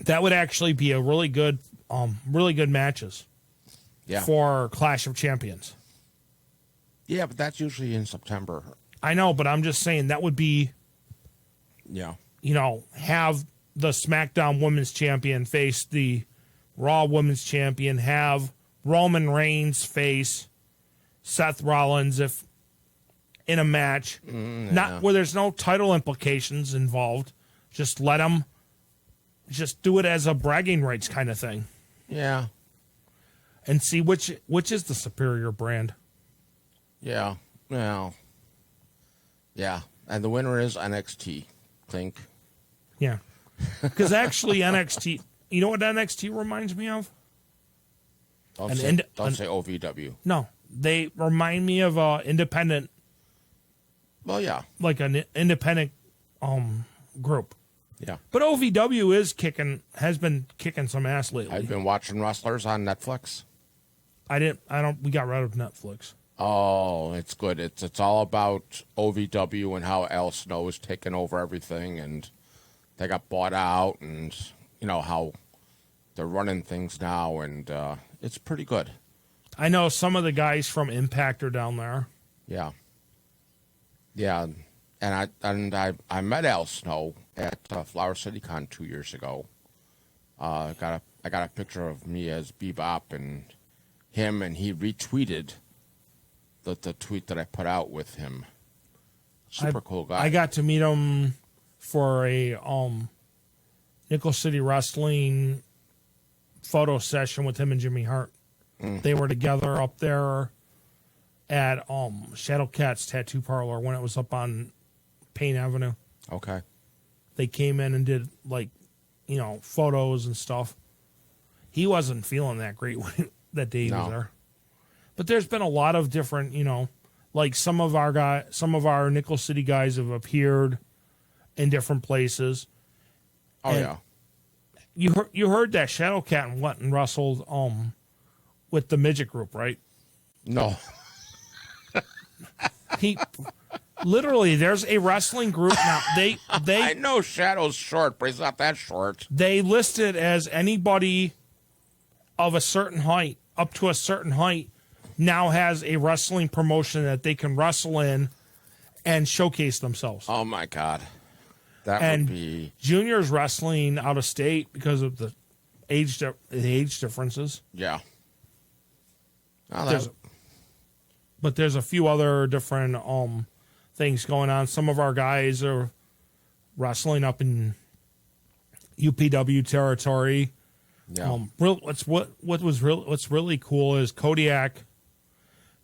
[SPEAKER 2] that would actually be a really good matches.
[SPEAKER 1] Yeah.
[SPEAKER 2] For Clash of Champions.
[SPEAKER 1] Yeah, but that's usually in September.
[SPEAKER 2] I know, but I'm just saying that would be.
[SPEAKER 1] Yeah.
[SPEAKER 2] Have the SmackDown Women's Champion face the Raw Women's Champion. Have Roman Reigns face Seth Rollins if in a match, not where there's no title implications involved. Just let them just do it as a bragging rights kind of thing.
[SPEAKER 1] Yeah.
[SPEAKER 2] And see which is the superior brand.
[SPEAKER 1] Yeah. Well. Yeah. And the winner is NXT, I think.
[SPEAKER 2] Yeah. Because actually NXT, you know what NXT reminds me of?
[SPEAKER 1] Don't say OVW.
[SPEAKER 2] No. They remind me of independent.
[SPEAKER 1] Well, yeah.
[SPEAKER 2] Like an independent group.
[SPEAKER 1] Yeah.
[SPEAKER 2] But OVW has been kicking some ass lately.
[SPEAKER 1] I've been watching wrestlers on Netflix.
[SPEAKER 2] We got rid of Netflix.
[SPEAKER 1] Oh, it's good. It's all about OVW and how Al Snow is taking over everything, and they got bought out, and how they're running things now, and it's pretty good.
[SPEAKER 2] I know some of the guys from Impact are down there.
[SPEAKER 1] Yeah. Yeah, and I met Al Snow at Flower City Con 2 years ago. I got a picture of me as Bebop and him, and he retweeted the tweet that I put out with him. Super cool guy.
[SPEAKER 2] I got to meet him for a Nickel City Wrestling photo session with him and Jimmy Hart. They were together up there at Shadowcat's Tattoo Parlor when it was up on Payne Avenue.
[SPEAKER 1] Okay.
[SPEAKER 2] They came in and did, like, photos and stuff. He wasn't feeling that great that day he was there. But there's been a lot of different, like some of our Nickel City guys have appeared in different places.
[SPEAKER 1] Oh,
[SPEAKER 2] and
[SPEAKER 1] yeah.
[SPEAKER 2] You heard that Shadowcat went and wrestled with the midget group, right?
[SPEAKER 1] No.
[SPEAKER 2] He literally, there's a wrestling group now. They
[SPEAKER 1] I know Shadow's short, but he's not that short.
[SPEAKER 2] They list it as anybody of a certain height, up to a certain height, now has a wrestling promotion that they can wrestle in and showcase themselves.
[SPEAKER 1] Oh my God. That
[SPEAKER 2] And
[SPEAKER 1] would be
[SPEAKER 2] Junior's wrestling out of state because of the age differences.
[SPEAKER 1] yeah. Oh,
[SPEAKER 2] But there's a few other different things going on. Some of our guys are wrestling up in UPW territory.
[SPEAKER 1] yeah.
[SPEAKER 2] What's really cool is Kodiak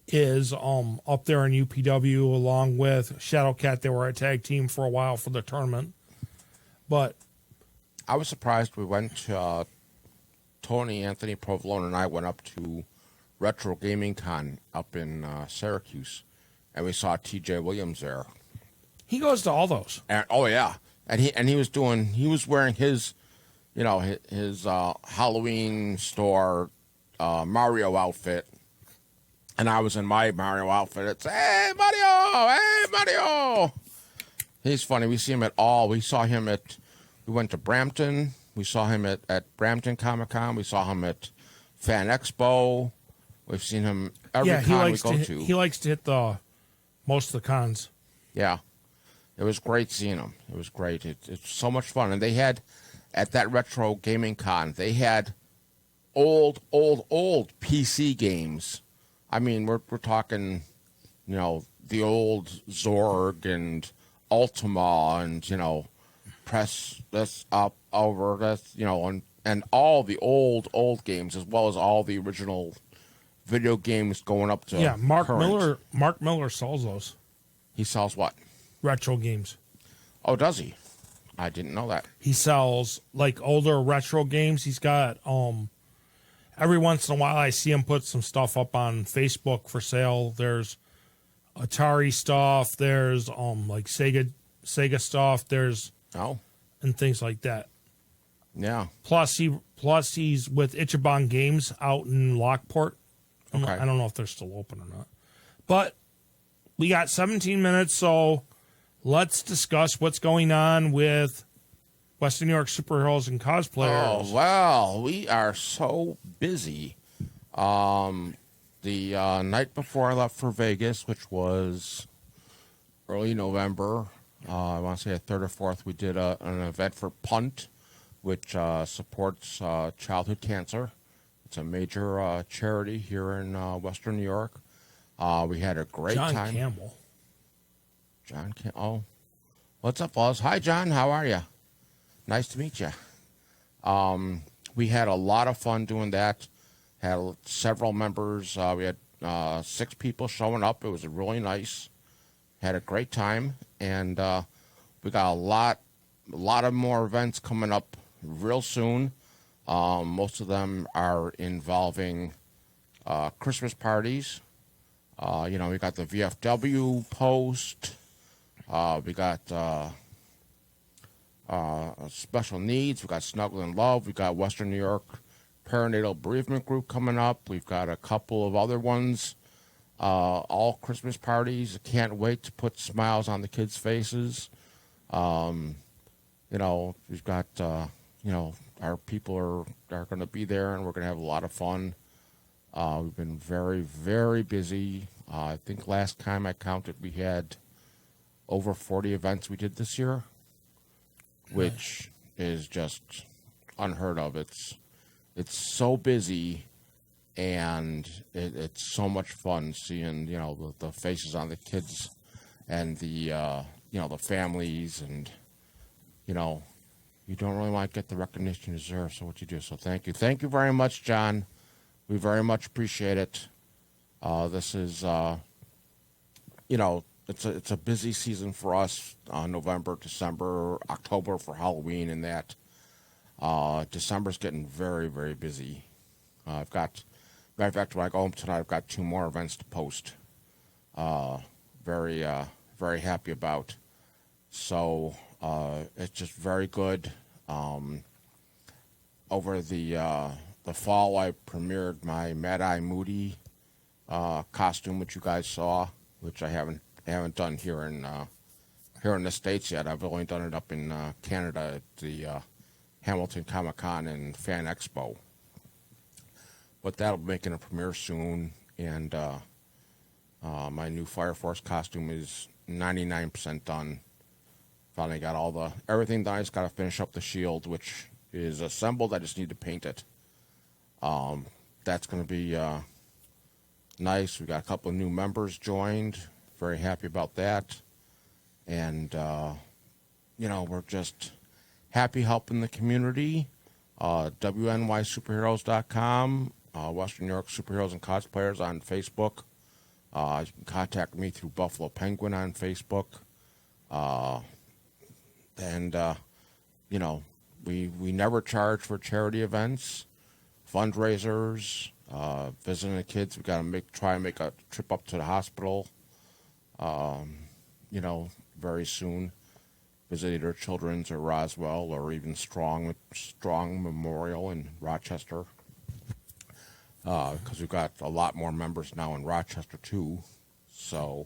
[SPEAKER 2] is up there in UPW along with Shadowcat. They were a tag team for a while for the tournament. But
[SPEAKER 1] I was surprised we went to Tony, Anthony Provolone, and I went up to Retro Gaming Con up in Syracuse, and we saw TJ Williams there.
[SPEAKER 2] he goes to all those.
[SPEAKER 1] And, oh yeah, and he was wearing his, his Halloween store Mario outfit, and I was in my Mario outfit. It's hey Mario. He's funny. We see him at all. We saw him at. We went to Brampton. We saw him at Brampton Comic Con. We saw him at Fan Expo. We've seen him every con we go to.
[SPEAKER 2] He likes to hit most of the cons.
[SPEAKER 1] Yeah. It was great seeing him. It was great. It's so much fun. And they had, at that Retro Gaming Con, they had old PC games. I mean, we're talking, the old Zorg and Ultima and, press this up over this, and all the old games, as well as all the original video games going up to
[SPEAKER 2] Mark
[SPEAKER 1] current.
[SPEAKER 2] Miller sells those
[SPEAKER 1] He sells what?
[SPEAKER 2] retro games.
[SPEAKER 1] Oh, does he? I didn't know that.
[SPEAKER 2] He sells like older retro games. He's got every once in a while I see him put some stuff up on Facebook for sale. There's Atari stuff, there's like Sega stuff, there's and things like that.
[SPEAKER 1] Yeah.
[SPEAKER 2] Plus he's with Ichiban Games out in Lockport.
[SPEAKER 1] Okay.
[SPEAKER 2] I don't know if they're still open or not. But we got 17 minutes, so let's discuss what's going on with Western New York superheroes and cosplayers.
[SPEAKER 1] Oh, well, we are so busy. The night before I left for Vegas, which was early November, I want to say a 3rd or 4th, we did an event for Punt, which supports childhood cancer. It's a major charity here in Western New York. We had a great time. John Campbell. Oh, what's up, fellas? Hi, John. How are you? Nice to meet you. We had a lot of fun doing that. Had several members. We had 6 people showing up. It was really nice. Had a great time, and we got a lot of more events coming up real soon. Most of them are involving Christmas parties. We got the VFW post. We got special needs. We got Snuggle and Love. We got Western New York Perinatal Bereavement Group coming up. We've got a couple of other ones. All Christmas parties. I can't wait to put smiles on the kids' faces. We've got our people are going to be there, and we're going to have a lot of fun. We've been very, very busy. I think last time I counted, we had over 40 events we did this year, which is just unheard of. It's so busy, and it's so much fun seeing the faces on the kids and the the families, and you don't really want to get the recognition you deserve. So what you do? So thank you very much, John. We very much appreciate it. This is it's a busy season for us. November, December, October for Halloween, and that. December's getting very, very busy. Matter of fact, when I go home tonight, I've got 2 more events to post. Very happy about. So it's just very good. Over the fall, I premiered my Mad Eye Moody costume, which you guys saw, which I haven't done here in the States yet. I've only done it up in Canada at the Hamilton Comic-Con and Fan Expo. But that'll be making a premiere soon, and my new Fire Force costume is 99% done. Finally got everything done. I just got to finish up the shield, which is assembled. I just need to paint it. That's going to be nice. We got a couple of new members joined. Very happy about that. And, we're just happy helping the community. WNYSuperheroes.com, Western New York Superheroes and Cosplayers on Facebook. You can contact me through Buffalo Penguin on Facebook. We never charge for charity events, fundraisers, visiting the kids. We got to try and make a trip up to the hospital, very soon. Visit either Children's or Roswell or even Strong Memorial in Rochester. Because we've got a lot more members now in Rochester too. So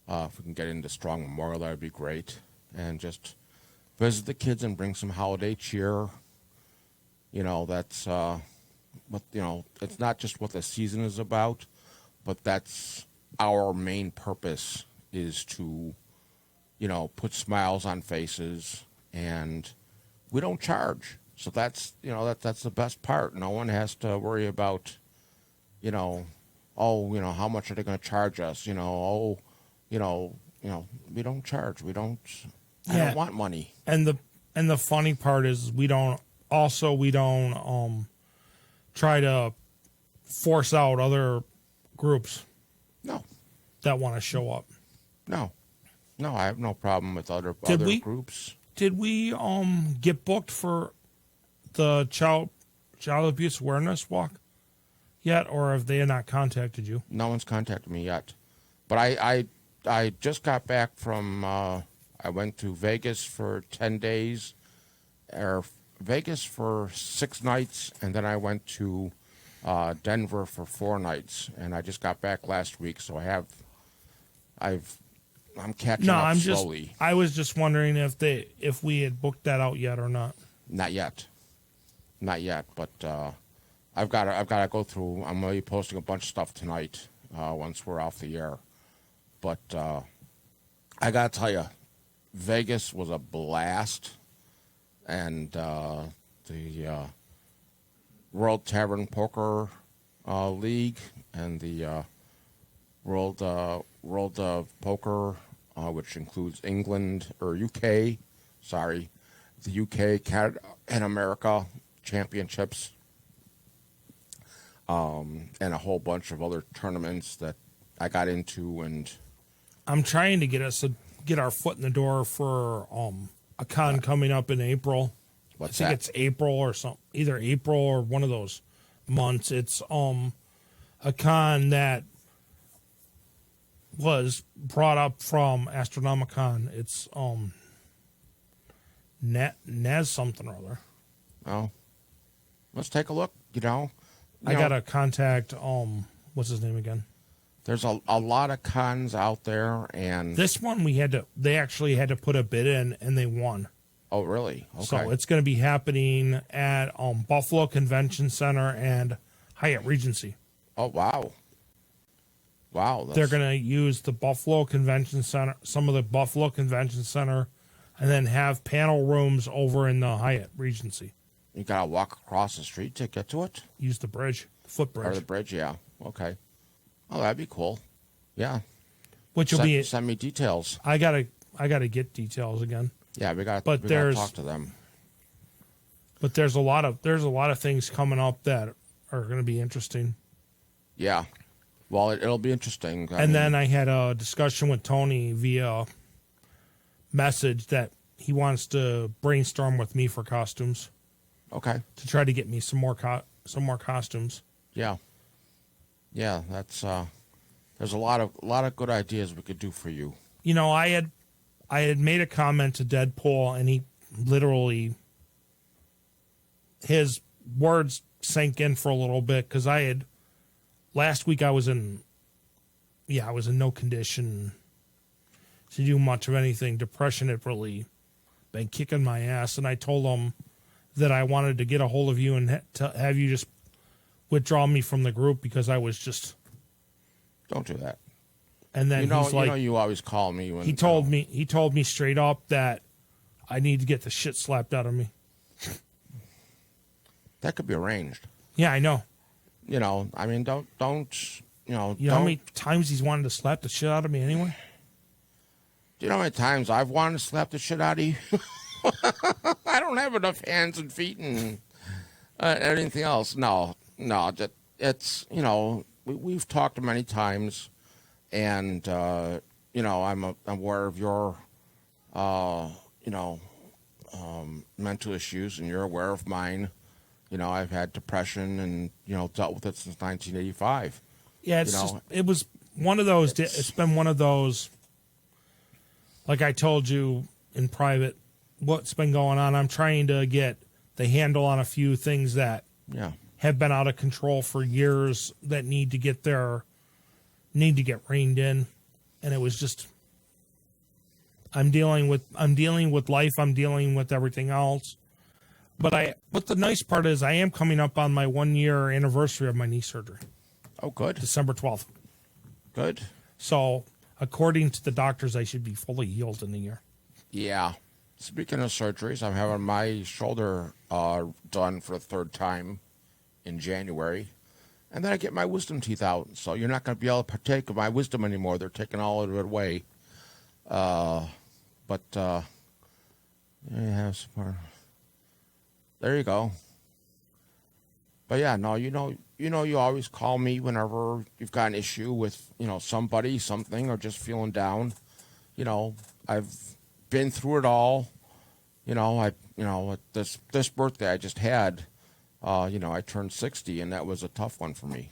[SPEAKER 1] if we can get into Strong Memorial, that would be great. And just visit the kids and bring some holiday cheer. That's it's not just what the season is about, but that's our main purpose, is to put smiles on faces, and we don't charge. So that's that's the best part. No one has to worry about how much are they going to charge us? We don't charge. I don't want money.
[SPEAKER 2] And the funny part is we don't try to force out other groups.
[SPEAKER 1] No.
[SPEAKER 2] That want to show up.
[SPEAKER 1] No, I have no problem with other groups.
[SPEAKER 2] Did we get booked for the child abuse awareness walk yet, or have they not contacted you?
[SPEAKER 1] No one's contacted me yet, but I just got back from I went to Vegas for 10 days, or Vegas for 6 nights, and then I went to Denver for 4 nights, and I just got back last week, so I'm catching up slowly.
[SPEAKER 2] I was just wondering if we had booked that out yet or not.
[SPEAKER 1] Not yet, but I've got to go through. I'm going to be posting a bunch of stuff tonight once we're off the air. But I got to tell you, Vegas was a blast, and the World Tavern Poker League and the World Poker, which includes England or UK, the UK, Canada, and America championships, and a whole bunch of other tournaments that I got into. And
[SPEAKER 2] I'm trying to get our foot in the door for a con coming up in April.
[SPEAKER 1] What's
[SPEAKER 2] I think
[SPEAKER 1] that?
[SPEAKER 2] it's April or something, either April or one of those months. It's a con that was brought up from Astronomicon. It's Naz something or other.
[SPEAKER 1] Oh, let's take a look.
[SPEAKER 2] I gotta contact what's his name again?
[SPEAKER 1] There's a lot of cons out there, and
[SPEAKER 2] This one they actually had to put a bid in, and they won.
[SPEAKER 1] Oh, really? Okay.
[SPEAKER 2] So it's going to be happening at Buffalo Convention Center and Hyatt Regency.
[SPEAKER 1] Oh, wow. Wow.
[SPEAKER 2] They're going to use the Buffalo Convention Center, some of the Buffalo Convention Center, and then have panel rooms over in the Hyatt Regency.
[SPEAKER 1] You got to walk across the street to get to it?
[SPEAKER 2] Use the bridge, the footbridge.
[SPEAKER 1] Or the bridge, yeah. Okay. Oh, that'd be cool. Yeah.
[SPEAKER 2] Which will be...
[SPEAKER 1] Send me details.
[SPEAKER 2] I gotta get details again.
[SPEAKER 1] Yeah, we got to talk to them.
[SPEAKER 2] But there's a lot of things coming up that are going to be interesting.
[SPEAKER 1] Yeah. Well, it'll be interesting.
[SPEAKER 2] Then I had a discussion with Tony via message that he wants to brainstorm with me for costumes.
[SPEAKER 1] Okay.
[SPEAKER 2] To try to get me some more costumes.
[SPEAKER 1] Yeah. Yeah, that's there's a lot of good ideas we could do for you.
[SPEAKER 2] You know, I had made a comment to Deadpool, and he literally, his words sank in for a little bit, because last week I was in no condition to do much of anything. Depression had really been kicking my ass, and I told him that I wanted to get a hold of you and to have you just withdraw me from the group, because I was just...
[SPEAKER 1] Don't do that.
[SPEAKER 2] And then he's like...
[SPEAKER 1] you always call me when...
[SPEAKER 2] He told me straight up that I need to get the shit slapped out of me.
[SPEAKER 1] That could be arranged.
[SPEAKER 2] Yeah, I know.
[SPEAKER 1] You know, I mean, don't
[SPEAKER 2] You know how many times he's wanted to slap the shit out of me anyway?
[SPEAKER 1] Do you know how many times I've wanted to slap the shit out of you? I don't have enough hands and feet and anything else. No, it's, you know, we've talked many times, and, you know, I'm aware of your, you know, mental issues, and you're aware of mine. You know, I've had depression and, you know, dealt with it since 1985.
[SPEAKER 2] Yeah, it was one of those, it's been one of those, like I told you in private, what's been going on. I'm trying to get the handle on a few things that have been out of control for years that need to get reined in. And it was just, I'm dealing with life. I'm dealing with everything else. But the nice part is I am coming up on my 1-year anniversary of my knee surgery.
[SPEAKER 1] Oh, good.
[SPEAKER 2] December 12th.
[SPEAKER 1] Good.
[SPEAKER 2] So according to the doctors, I should be fully healed in a year.
[SPEAKER 1] Yeah. Speaking of surgeries, I'm having my shoulder done for the third time in January. And then I get my wisdom teeth out. So you're not going to be able to partake of my wisdom anymore. They're taking all of it away. But you have some more. There you go. But yeah, no, you always call me whenever you've got an issue with, you know, somebody, something, or just feeling down. You know, I've been through it all. You know, this birthday I just had, you know, I turned 60, and that was a tough one for me.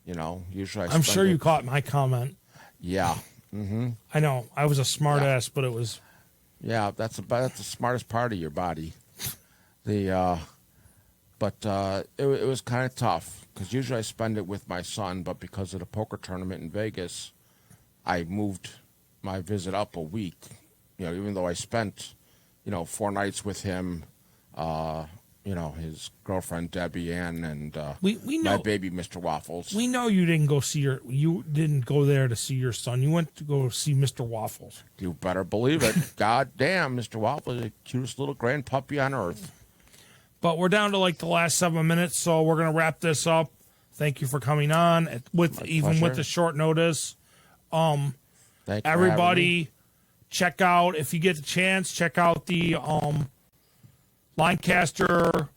[SPEAKER 1] You know, usually
[SPEAKER 2] I'm sure you caught my comment.
[SPEAKER 1] Yeah. Mm-hmm.
[SPEAKER 2] I know. I was a smart ass, but it was...
[SPEAKER 1] Yeah, that's the smartest part of your body. But it was kind of tough, because usually I spend it with my son, but because of the poker tournament in Vegas, I moved my visit up a week. You know, even though I spent, you know, 4 nights with him, you know, his girlfriend Debbie Ann, and
[SPEAKER 2] we know,
[SPEAKER 1] my baby Mr. Waffles.
[SPEAKER 2] We know you didn't go there to see your son. You went to go see Mr. Waffles.
[SPEAKER 1] You better believe it. God damn, Mr. Waffles is the cutest little grand puppy on earth.
[SPEAKER 2] But we're down to like the last 7 minutes, so we're going to wrap this up. Thank you for coming on, with the short notice.
[SPEAKER 1] Thank you,
[SPEAKER 2] everybody. Check out, if you get the chance, check out the Lancaster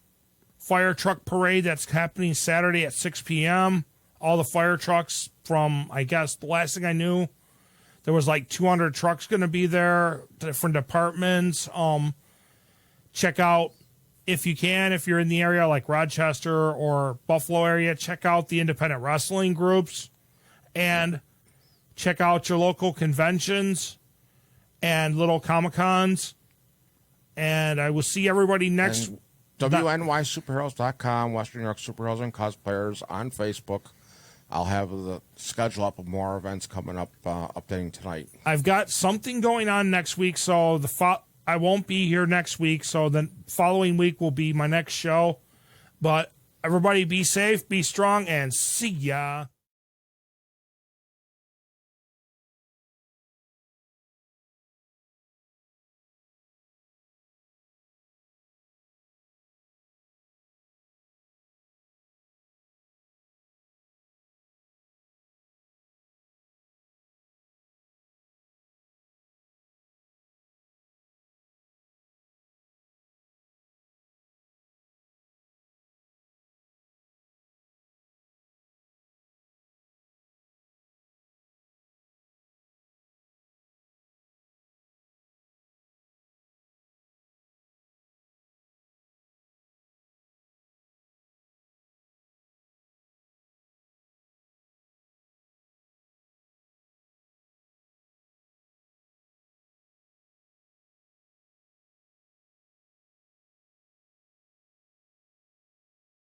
[SPEAKER 2] fire truck parade that's happening Saturday at 6 p.m. All the fire trucks from, I guess, the last thing I knew, there was like 200 trucks going to be there, different departments. Check out, if you can, if you're in the area like Rochester or Buffalo area, check out the independent wrestling groups and check out your local conventions and little Comic-Cons. And I will see everybody next.
[SPEAKER 1] WNYSuperheroes.com, Western New York Superheroes and Cosplayers on Facebook. I'll have the schedule up of more events coming up, updating tonight.
[SPEAKER 2] I've got something going on next week, so I won't be here next week, so the following week will be my next show. But everybody be safe, be strong, and see ya.